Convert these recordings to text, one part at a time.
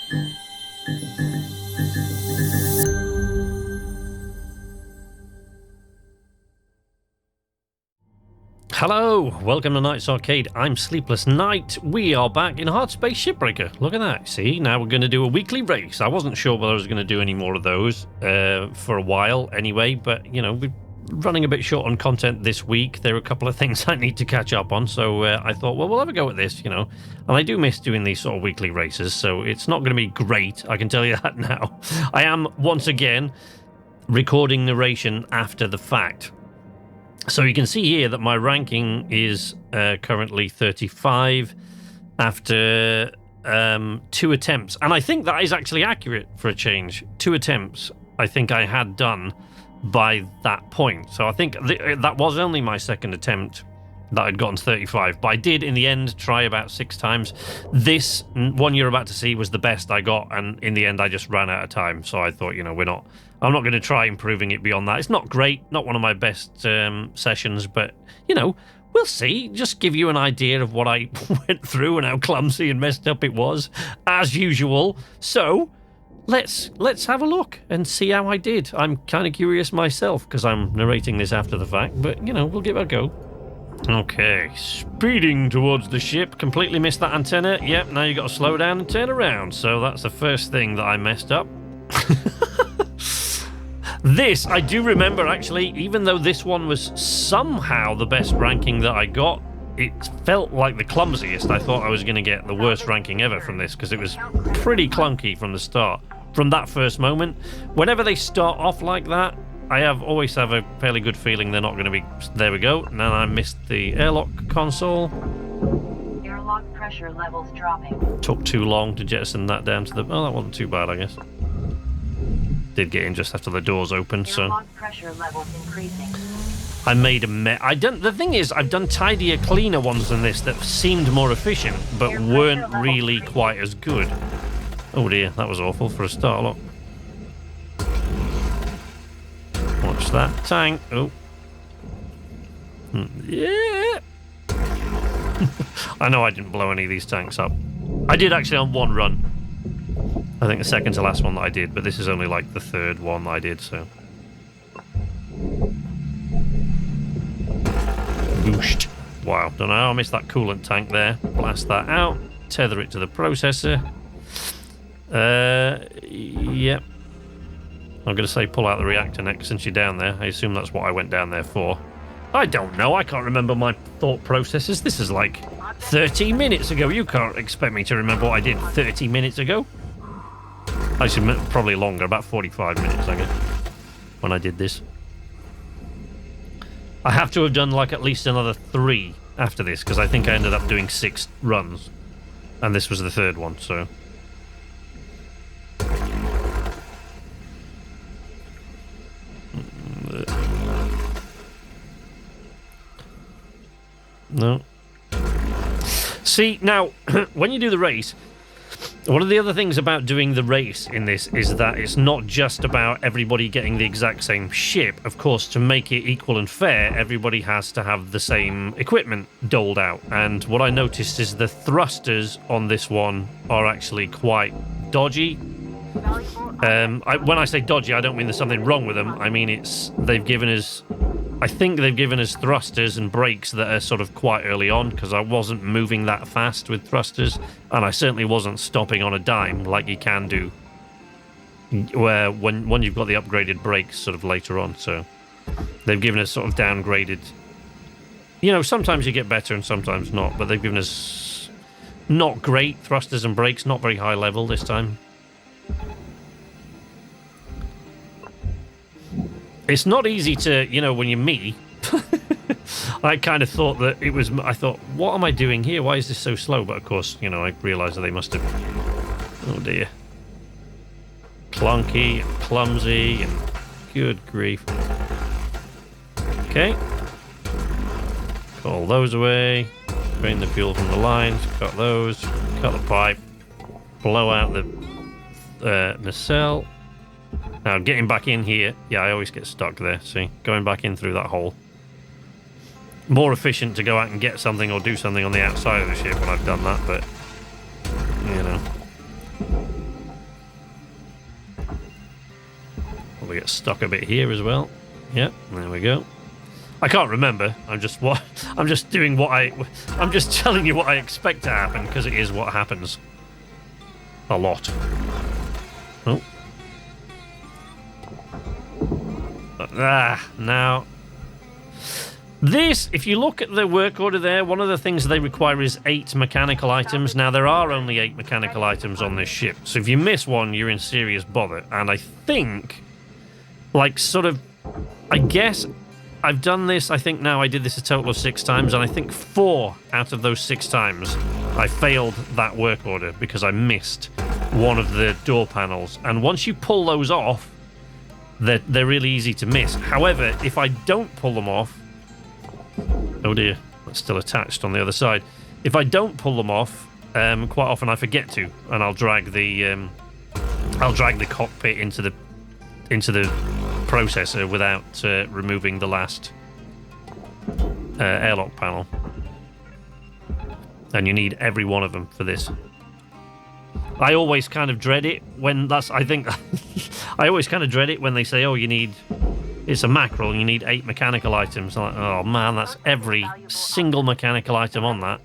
Hello, welcome to Night's Arcade. I'm Sleepless Night. We are back in Hardspace Shipbreaker. Look at that. See, now we're going to do a weekly race. I wasn't sure whether I was going to do any more of those for a while anyway, but, you know, we're running a bit short on content this week. There are a couple of things I need to catch up on, so I thought, well, we'll have a go at this, you know. And I do miss doing these sort of weekly races, so it's not going to be great, I can tell you that now. I am, once again, recording narration after the fact. So you can see here that my ranking is currently 35 after 2 attempts. And I think that is actually accurate for a change. 2 attempts I think I had done by that point. So I think that was only my second attempt that I'd gotten to 35. But I did, in the end, try about 6 times. This one you're about to see was the best I got. And in the end, I just ran out of time. So I thought, you know, I'm not going to try improving it beyond that. It's not great, not one of my best sessions, but, you know, we'll see. Just give you an idea of what I went through and how clumsy and messed up it was, as usual. So, let's have a look and see how I did. I'm kind of curious myself, because I'm narrating this after the fact, but, you know, we'll give it a go. Okay, speeding towards the ship. Completely missed that antenna. Yep, now you've got to slow down and turn around. So that's the first thing that I messed up. This, I do remember, actually, even though this one was somehow the best ranking that I got, it felt like the clumsiest. I thought I was going to get the worst ranking ever from this, because it was pretty clunky from the start. From that first moment, whenever they start off like that, I always have a fairly good feeling they're not going to be... There we go. Now I missed the airlock console. Airlock pressure levels dropping. Took too long to jettison that down to the... Oh, that wasn't too bad, I guess. Did get in just after the doors opened, so... Airlock pressure levels increasing. I made a mess. The thing is, I've done tidier, cleaner ones than this that seemed more efficient, but weren't really quite as good. Oh dear, that was awful for a start. Look. Watch that tank. Oh. Yeah. I know I didn't blow any of these tanks up. I did actually on one run. I think the second to last one that I did, but this is only like the third one that I did, so. Booshed. Wow, don't know how I missed that coolant tank there. Blast that out. Tether it to the processor. Yep. I'm going to say pull out the reactor next since you're down there. I assume that's what I went down there for. I don't know. I can't remember my thought processes. This is like 30 minutes ago. You can't expect me to remember what I did 30 minutes ago. Actually, probably longer. About 45 minutes, I guess, when I did this. I have to have done like at least another 3 after this, because I think I ended up doing 6 runs. And this was the 3rd one, so... No. See, now, when you do the race, one of the other things about doing the race in this is that it's not just about everybody getting the exact same ship. Of course, to make it equal and fair, everybody has to have the same equipment doled out. And what I noticed is the thrusters on this one are actually quite dodgy. When I say dodgy, I don't mean there's something wrong with them. I mean I think they've given us thrusters and brakes that are sort of quite early on, because I wasn't moving that fast with thrusters, and I certainly wasn't stopping on a dime like you can do where when you've got the upgraded brakes sort of later on. So they've given us sort of downgraded. You know, sometimes you get better and sometimes not, but they've given us not great thrusters and brakes, not very high level this time. It's not easy to, you know, when you're me, I kind of thought that it was, I thought, what am I doing here? Why is this so slow? But of course, you know, I realised that they must have, oh dear. Clunky and clumsy and good grief. Okay. Call those away. Drain the fuel from the lines. Cut those. Cut the pipe. Blow out the nacelle. Now, getting back in here, yeah, I always get stuck there, see? Going back in through that hole. More efficient to go out and get something or do something on the outside of the ship when I've done that, but, you know. probably get stuck a bit here as well. Yeah, there we go. I can't remember. I'm just doing what I'm just telling you what I expect to happen because it is what happens. A lot. Oh. Now. This, if you look at the work order there, one of the things they require is 8 mechanical items. Now, there are only 8 mechanical items on this ship. So if you miss one, you're in serious bother. And I think, like, sort of, I guess I've done this, I think now I did this a total of 6 times. And I think 4 out of those 6 times, I failed that work order because I missed one of the door panels. And once you pull those off, they're really easy to miss. However, if I don't pull them off, oh dear, that's still attached on the other side. If I don't pull them off, quite often I forget to, and I'll drag the cockpit into the processor without removing the last airlock panel. And you need every one of them for this. I always kind of dread it when that's. I think I always kind of dread it when they say, "Oh, you need." It's a mackerel and you need 8 mechanical items. I'm like, oh man, that's every single mechanical item on that.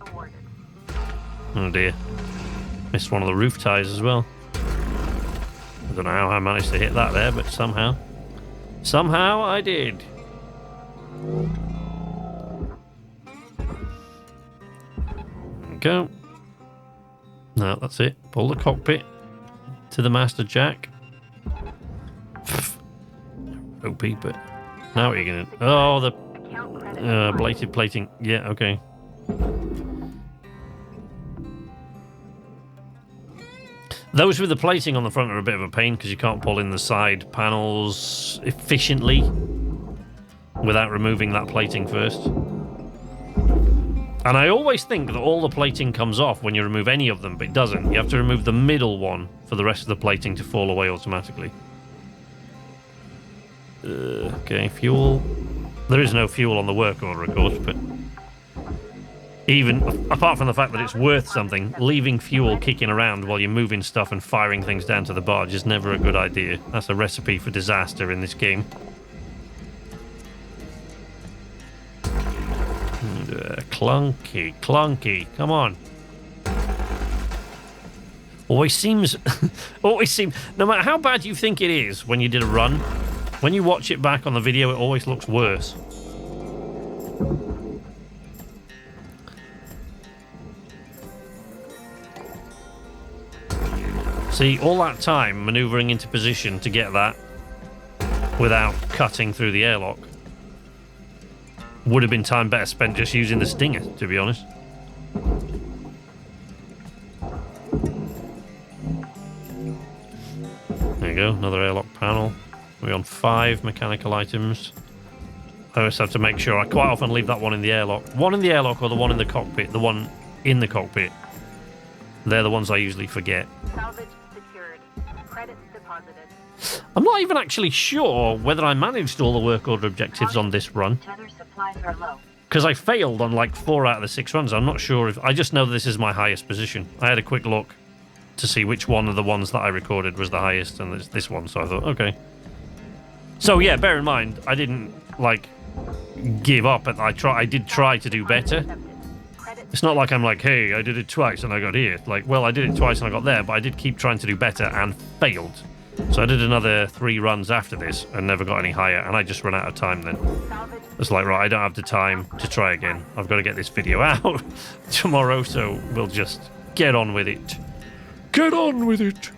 Oh dear. Missed one of the roof ties as well. I don't know how I managed to hit that there, but somehow. Somehow I did. There we go. No, that's it. Pull the cockpit to the master jack. OP, but now what are you gonna... Oh, the bladed plating. Yeah, okay. Those with the plating on the front are a bit of a pain because you can't pull in the side panels efficiently without removing that plating first. And I always think that all the plating comes off when you remove any of them, but it doesn't. You have to remove the middle one for the rest of the plating to fall away automatically. Okay, fuel. There is no fuel on the work order, of course, but even apart from the fact that it's worth something, leaving fuel kicking around while you're moving stuff and firing things down to the barge is never a good idea. That's a recipe for disaster in this game. Clunky, clunky. Come on. Always seems, no matter how bad you think it is when you did a run, when you watch it back on the video, it always looks worse. See, all that time maneuvering into position to get that without cutting through the airlock would have been time better spent just using the Stinger, to be honest. There you go, another airlock panel. We're on 5 mechanical items. I always have to make sure. I quite often leave that one in the airlock. One in the airlock or the one in the cockpit. The one in the cockpit. They're the ones I usually forget. Salvage secured. Credits deposited. I'm not even actually sure whether I managed all the work order objectives on this run. Tether supplies are low. Because I failed on like 4 out of the 6 runs. I'm not sure if... I just know this is my highest position. I had a quick look to see which one of the ones that I recorded was the highest, and it's this one, so I thought, okay. So yeah, bear in mind, I didn't like give up. I did try to do better. It's not like I'm like, hey, I did it twice and I got here. Like, well, I did it twice and I got there, but I did keep trying to do better and failed. So I did another 3 runs after this and never got any higher, and I just ran out of time then. It's like, right, I don't have the time to try again. I've got to get this video out tomorrow, so we'll just get on with it. Get on with it!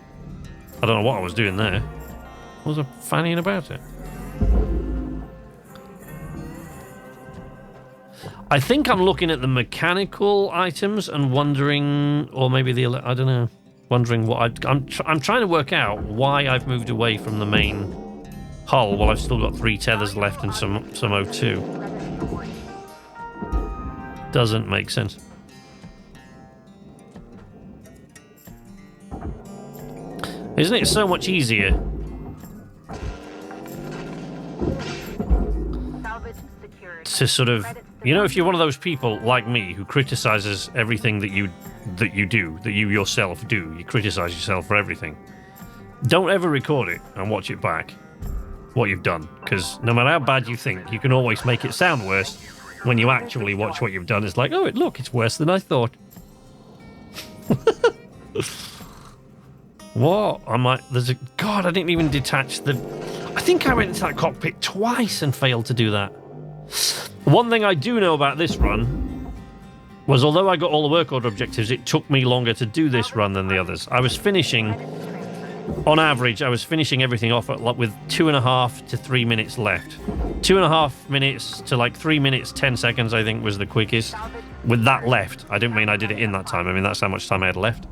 I don't know what I was doing there. Was I fannying about it? I think I'm looking at the mechanical items and wondering, or maybe the, I don't know, wondering what I'm trying to work out why I've moved away from the main hull while I've still got 3 tethers left and some O2. Doesn't make sense. Isn't it so much easier to sort of, you know, if you're one of those people like me who criticizes everything that you yourself do, you criticize yourself for everything. Don't ever record it and watch it back. what you've done, because no matter how bad you think, you can always make it sound worse when you actually watch what you've done. It's like, oh, look, it's worse than I thought. What? I might... There's a... God, I didn't even detach the... I think I went into that cockpit twice and failed to do that. One thing I do know about this run was, although I got all the work order objectives, it took me longer to do this run than the others. I was finishing... On average, I was finishing everything off at, like, with 2.5 to 3 minutes left. 2.5 minutes to like 3 minutes 10 seconds, I think, was the quickest. With that left, I didn't mean I did it in that time. I mean, that's how much time I had left.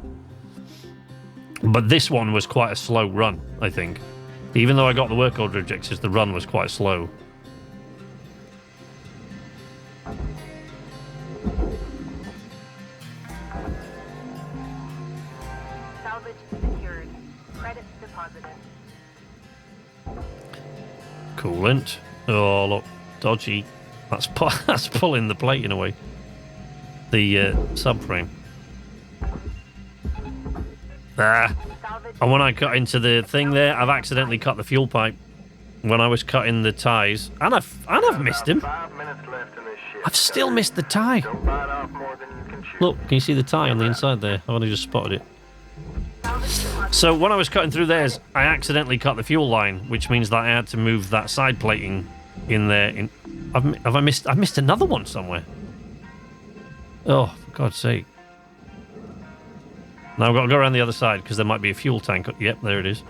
But this one was quite a slow run, I think. Even though I got the work order objectives, the run was quite slow. Salvage secured. Credits deposited. Coolant. Oh, look. Dodgy. That's pulling the plate in a way. The subframe. Ah. And when I cut into the thing there, I've accidentally cut the fuel pipe when I was cutting the ties. And I've missed him. I've still missed the tie. Look, can you see the tie on the inside there? I've only just spotted it. So when I was cutting through theirs, I accidentally cut the fuel line, which means that I had to move that side plating in there. I've missed another one somewhere. Oh, for God's sake. Now I've got to go around the other side because there might be a fuel tank. Yep, there it is.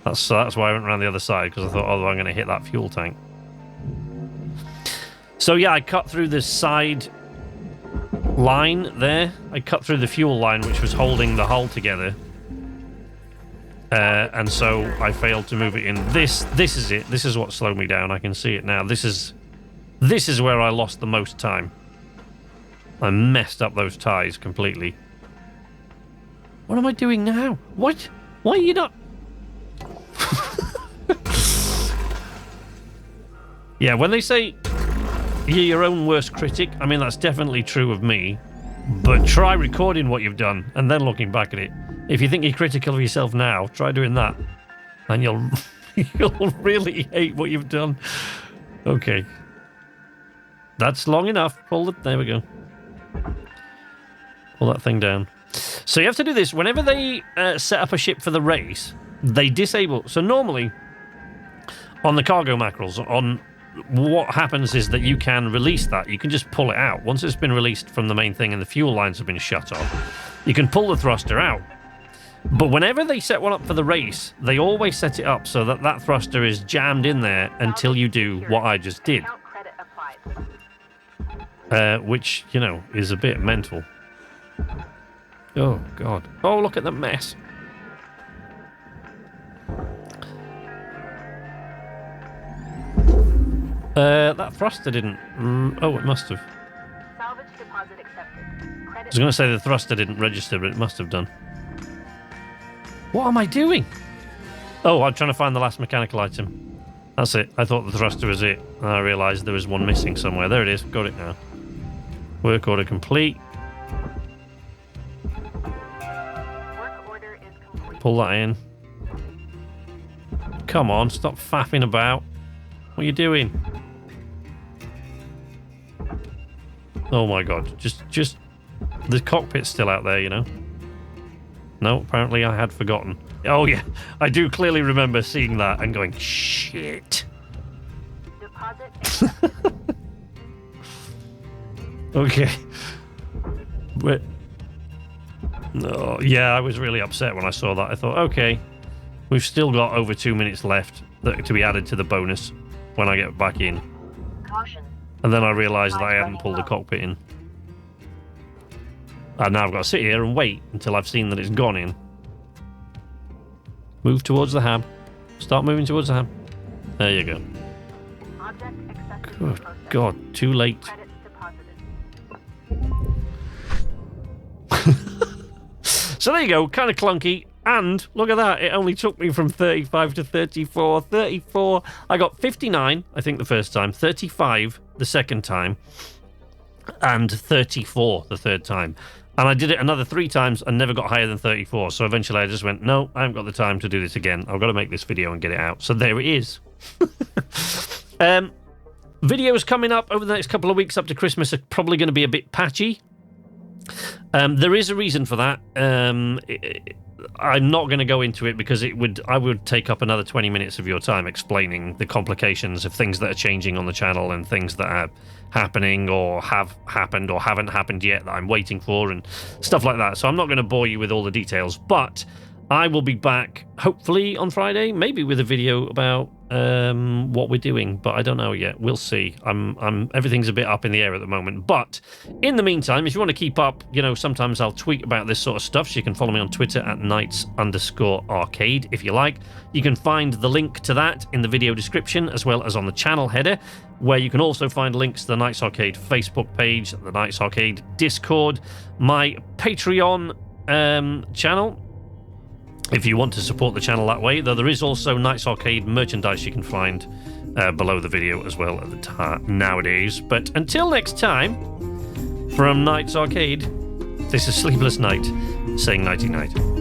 That's why I went around the other side, because I thought, oh, I'm going to hit that fuel tank. So yeah, I cut through this side line there. I cut through the fuel line, which was holding the hull together. And so I failed to move it in. This is it. This is what slowed me down. I can see it now. This is where I lost the most time. I messed up those ties completely. What am I doing now? What? Why are you not... Yeah, when they say you're your own worst critic, I mean, that's definitely true of me. But try recording what you've done and then looking back at it. If you think you're critical of yourself now, try doing that. And you'll really hate what you've done. Okay. That's long enough. There we go. Pull that thing down. So you have to do this whenever they set up a ship for the race. They disable. So normally on the cargo mackerels, what happens is that you can release that. You can just pull it out once it's been released from the main thing and the fuel lines have been shut off. You can pull the thruster out. But whenever they set one up for the race, they always set it up so that that thruster is jammed in there until you do what I just did. Which, you know, is a bit mental. Oh, God. Oh, look at the mess. That thruster didn't... Oh, it must have. Salvage deposit accepted. I was going to say the thruster didn't register, but it must have done. What am I doing? Oh, I'm trying to find the last mechanical item. That's it. I thought the thruster was it. And I realised there was one missing somewhere. There it is. Got it now. Work order complete. Work order is complete. Pull that in. Come on, stop faffing about. What are you doing? Oh my God. Just... The cockpit's still out there, you know? No, apparently I had forgotten. Oh yeah, I do clearly remember seeing that and going, shit. Deposit. Okay. But... No, yeah, I was really upset when I saw that. I thought, okay, we've still got over 2 minutes left to be added to the bonus when I get back in. Caution. And then I realised that I hadn't pulled the cockpit in. And now I've got to sit here and wait until I've seen that it's gone in. Move towards the hab. Start moving towards the hab. There you go. Object accepted. Good God, too late. Credits deposited. So there you go, kind of clunky. And look at that, it only took me from 35 to 34. 34, I got 59, I think the first time, 35 the second time, and 34 the third time. And I did it another 3 times and never got higher than 34. So eventually I just went, no, I haven't got the time to do this again. I've got to make this video and get it out. So there it is. Videos coming up over the next couple of weeks up to Christmas are probably going to be a bit patchy. There is a reason for that. I'm not going to go into it because I would take up another 20 minutes of your time explaining the complications of things that are changing on the channel and things that are happening or have happened or haven't happened yet that I'm waiting for and stuff like that. So I'm not going to bore you with all the details, but I will be back hopefully on Friday, maybe with a video about what we're doing, but I don't know yet. We'll see. Everything's a bit up in the air at the moment. But in the meantime, if you want to keep up, sometimes I'll tweet about this sort of stuff. So you can follow me on Twitter at @knights_arcade if you like. You can find the link to that in the video description as well as on the channel header, where you can also find links to the Knights Arcade Facebook page, the Knights Arcade Discord, my Patreon channel, if you want to support the channel that way, though there is also Knights Arcade merchandise you can find below the video as well at the time nowadays. But until next time, from Knights Arcade, this is Sleepless Night saying nighty-night.